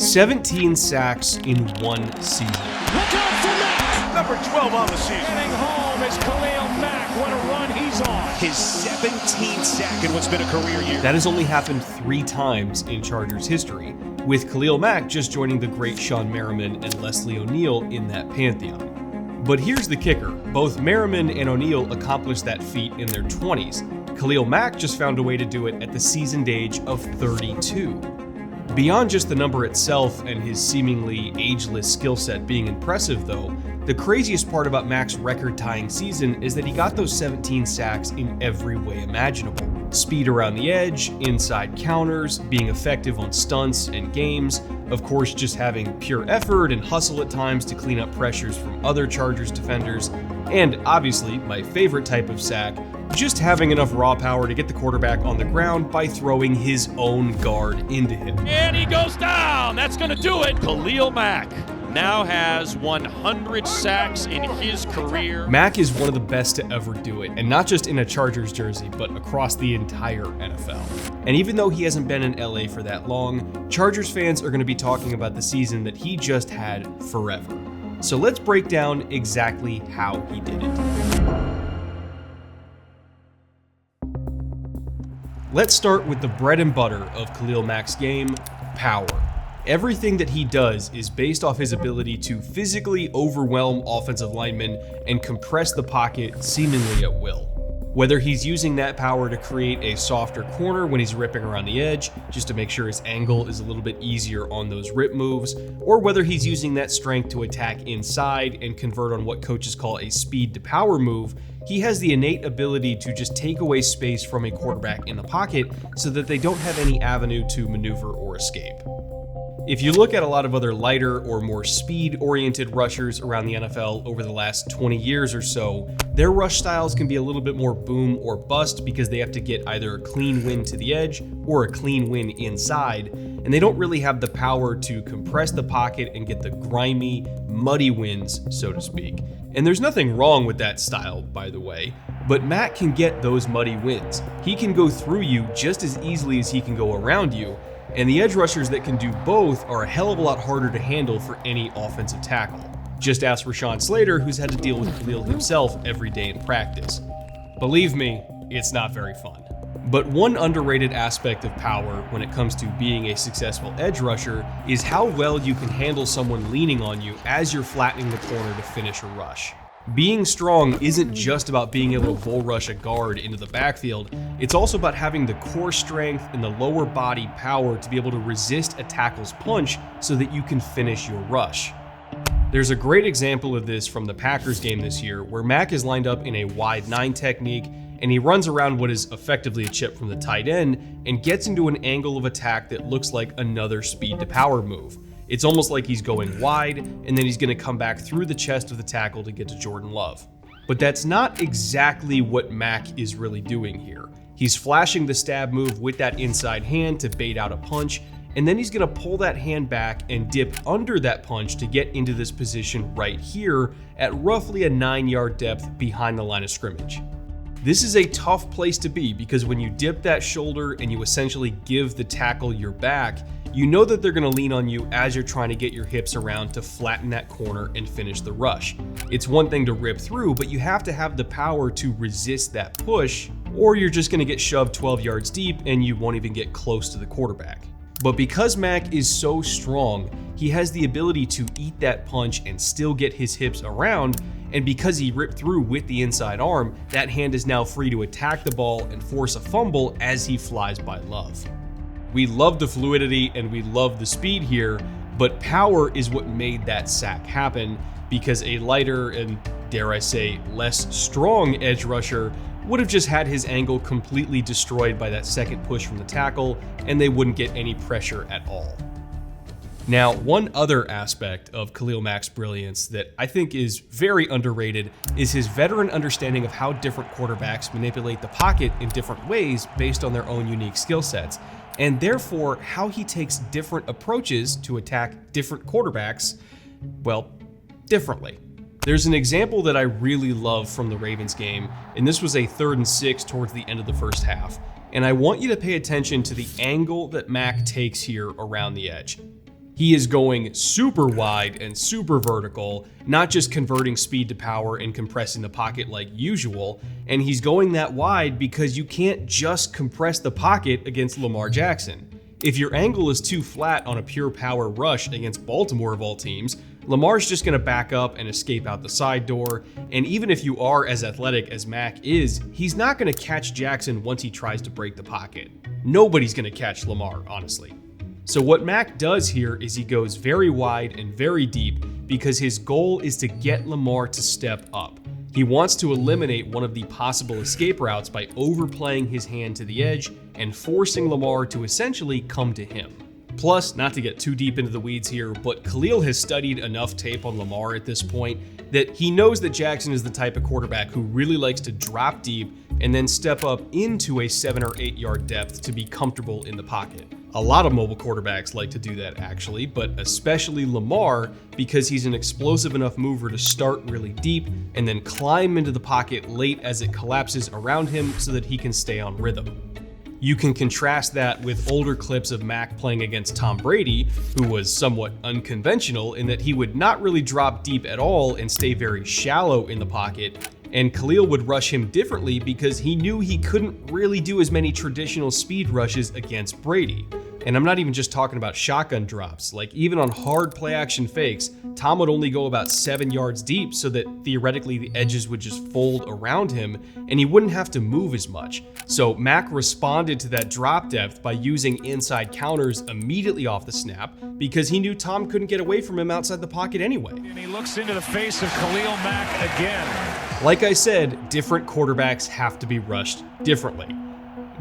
17 sacks in one season. Look out for Mack! Number 12 on the season. Getting home is Khalil Mack. What a run he's on. His 17th sack in what's been a career year. That has only happened 3 times in Chargers history, with Khalil Mack just joining the great Sean Merriman and Leslie O'Neal in that pantheon. But here's the kicker. Both Merriman and O'Neal accomplished that feat in their 20s. Khalil Mack just found a way to do it at the seasoned age of 32. Beyond just the number itself and his seemingly ageless skill set being impressive though, the craziest part about Mack's record-tying season is that he got those 17 sacks in every way imaginable. Speed around the edge, inside counters, being effective on stunts and games, of course just having pure effort and hustle at times to clean up pressures from other Chargers defenders, and obviously my favorite type of sack, just having enough raw power to get the quarterback on the ground by throwing his own guard into him. And he goes down. That's going to do it. Khalil Mack now has 100 sacks in his career. Mack is one of the best to ever do it, and not just in a Chargers jersey, but across the entire NFL. And even though he hasn't been in LA for that long, Chargers fans are going to be talking about the season that he just had forever. So let's break down exactly how he did it. Let's start with the bread and butter of Khalil Mack's game, power. Everything that he does is based off his ability to physically overwhelm offensive linemen and compress the pocket seemingly at will. Whether he's using that power to create a softer corner when he's ripping around the edge, just to make sure his angle is a little bit easier on those rip moves, or whether he's using that strength to attack inside and convert on what coaches call a speed to power move, he has the innate ability to just take away space from a quarterback in the pocket so that they don't have any avenue to maneuver or escape. If you look at a lot of other lighter or more speed-oriented rushers around the NFL over the last 20 years or so, their rush styles can be a little bit more boom or bust because they have to get either a clean win to the edge or a clean win inside, and they don't really have the power to compress the pocket and get the grimy, muddy wins, so to speak. And there's nothing wrong with that style, by the way, but Mack can get those muddy wins. He can go through you just as easily as he can go around you, and the edge rushers that can do both are a hell of a lot harder to handle for any offensive tackle. Just ask Rashawn Slater, who's had to deal with Khalil himself every day in practice. Believe me, it's not very fun. But one underrated aspect of power when it comes to being a successful edge rusher is how well you can handle someone leaning on you as you're flattening the corner to finish a rush. Being strong isn't just about being able to bull rush a guard into the backfield, it's also about having the core strength and the lower body power to be able to resist a tackle's punch so that you can finish your rush. There's a great example of this from the Packers game this year where Mack is lined up in a wide 9 technique and he runs around what is effectively a chip from the tight end and gets into an angle of attack that looks like another speed to power move. It's almost like he's going wide, and then he's going to come back through the chest of the tackle to get to Jordan Love. But that's not exactly what Mack is really doing here. He's flashing the stab move with that inside hand to bait out a punch, and then he's going to pull that hand back and dip under that punch to get into this position right here at roughly a 9-yard depth behind the line of scrimmage. This is a tough place to be because when you dip that shoulder and you essentially give the tackle your back, you know that they're going to lean on you as you're trying to get your hips around to flatten that corner and finish the rush. It's one thing to rip through, but you have to have the power to resist that push, or you're just going to get shoved 12 yards deep and you won't even get close to the quarterback. But because Mack is so strong, he has the ability to eat that punch and still get his hips around, and because he ripped through with the inside arm, that hand is now free to attack the ball and force a fumble as he flies by Love. We love the fluidity and we love the speed here, but power is what made that sack happen because a lighter and, dare I say, less strong edge rusher would have just had his angle completely destroyed by that second push from the tackle and they wouldn't get any pressure at all. Now, one other aspect of Khalil Mack's brilliance that I think is very underrated is his veteran understanding of how different quarterbacks manipulate the pocket in different ways based on their own unique skill sets, and therefore how he takes different approaches to attack different quarterbacks, well, differently. There's an example that I really love from the Ravens game, and this was a 3rd and 6 towards the end of the first half, and I want you to pay attention to the angle that Mack takes here around the edge. He is going super wide and super vertical, not just converting speed to power and compressing the pocket like usual, and he's going that wide because you can't just compress the pocket against Lamar Jackson. If your angle is too flat on a pure power rush against Baltimore of all teams, Lamar's just going to back up and escape out the side door, and even if you are as athletic as Mack is, he's not going to catch Jackson once he tries to break the pocket. Nobody's going to catch Lamar, honestly. So what Mack does here is he goes very wide and very deep because his goal is to get Lamar to step up. He wants to eliminate one of the possible escape routes by overplaying his hand to the edge and forcing Lamar to essentially come to him. Plus, not to get too deep into the weeds here, but Khalil has studied enough tape on Lamar at this point that he knows that Jackson is the type of quarterback who really likes to drop deep and then step up into a 7 or 8 yard depth to be comfortable in the pocket. A lot of mobile quarterbacks like to do that actually, but especially Lamar because he's an explosive enough mover to start really deep and then climb into the pocket late as it collapses around him so that he can stay on rhythm. You can contrast that with older clips of Mack playing against Tom Brady, who was somewhat unconventional in that he would not really drop deep at all and stay very shallow in the pocket, and Khalil would rush him differently because he knew he couldn't really do as many traditional speed rushes against Brady. And I'm not even just talking about shotgun drops, like even on hard play action fakes, Tom would only go about 7 yards deep so that theoretically the edges would just fold around him and he wouldn't have to move as much. So Mack responded to that drop depth by using inside counters immediately off the snap because he knew Tom couldn't get away from him outside the pocket anyway. And he looks into the face of Khalil Mack again. Like I said, different quarterbacks have to be rushed differently.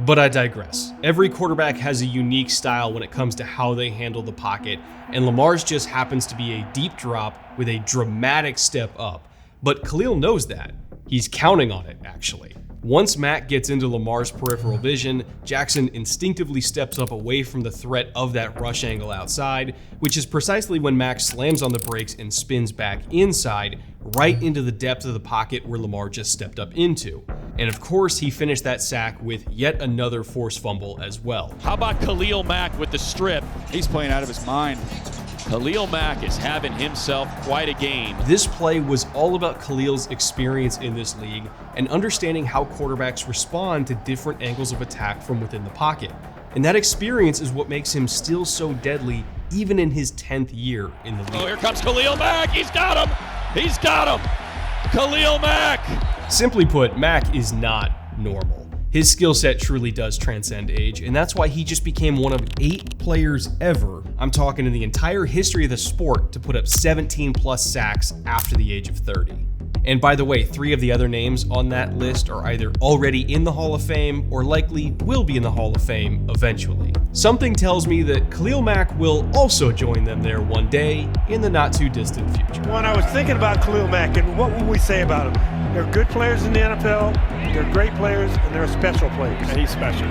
But I digress. Every quarterback has a unique style when it comes to how they handle the pocket, and Lamar's just happens to be a deep drop with a dramatic step up. But Khalil knows that. He's counting on it, actually. Once Mack gets into Lamar's peripheral vision, Jackson instinctively steps up away from the threat of that rush angle outside, which is precisely when Mack slams on the brakes and spins back inside, right into the depth of the pocket where Lamar just stepped up into. And of course, he finished that sack with yet another forced fumble as well. How about Khalil Mack with the strip? He's playing out of his mind. Khalil Mack is having himself quite a game. This play was all about Khalil's experience in this league and understanding how quarterbacks respond to different angles of attack from within the pocket. And that experience is what makes him still so deadly even in his 10th year in the league. Oh, here comes Khalil Mack. He's got him. He's got him. Khalil Mack. Simply put, Mack is not normal. His skill set truly does transcend age, and that's why he just became one of 8 players ever, I'm talking in the entire history of the sport, to put up 17 plus sacks after the age of 30. And by the way, 3 of the other names on that list are either already in the Hall of Fame or likely will be in the Hall of Fame eventually. Something tells me that Khalil Mack will also join them there one day in the not too distant future. When I was thinking about Khalil Mack, and what would we say about him? They're good players in the NFL, they're great players, and they're special players. And he's special.